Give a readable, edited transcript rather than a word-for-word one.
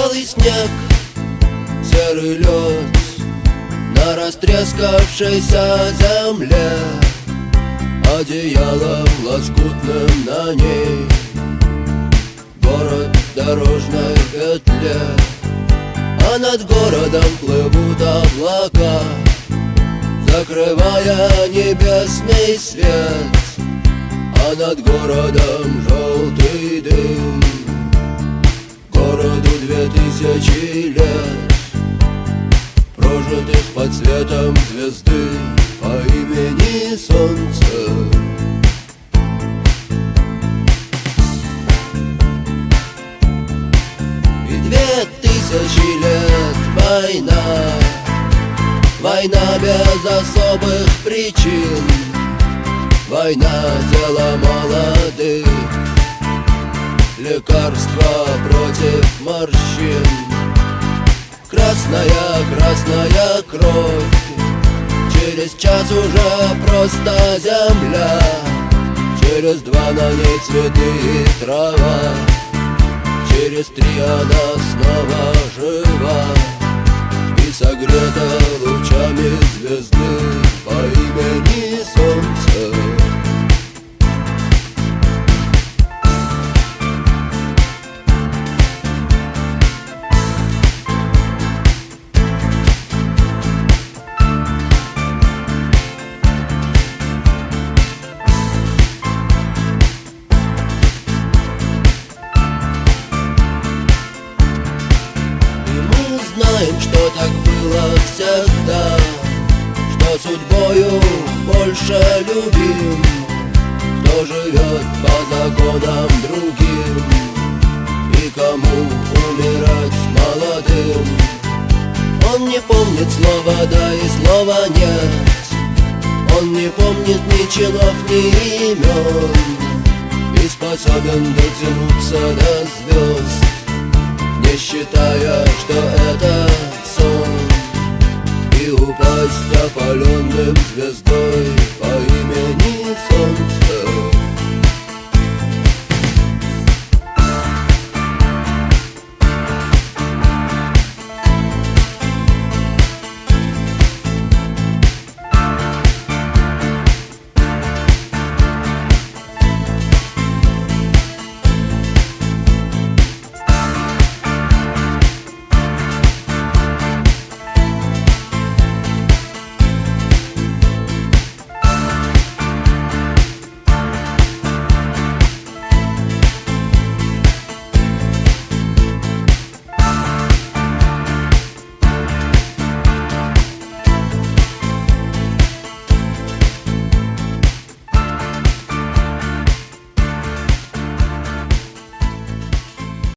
белый снег, серый лед на растрескавшейся земле, одеялом лоскутным на ней город в дорожной петле. А над городом плывут облака, закрывая небесный свет. А над городом желтый дым, городу 2000 лет, прожитых под светом звезды по имени Солнце. И 2000 лет война, война без особых причин, война дело молодых, лекарства против морщин. Красная, красная кровь, через час уже просто земля, через 2 на ней цветы и трава, через 3 она снова жива и согрета лучами звезды по имени Солнце. Знаем, что так было всегда, что судьбою больше любим, кто живет по законам другим и кому умирать молодым. Он не помнит слова «да» и слова «нет», он не помнит ни чинов, ни имен, и способен дотянуться до звезд, не считая, что это сон, и упасть опаленным звездой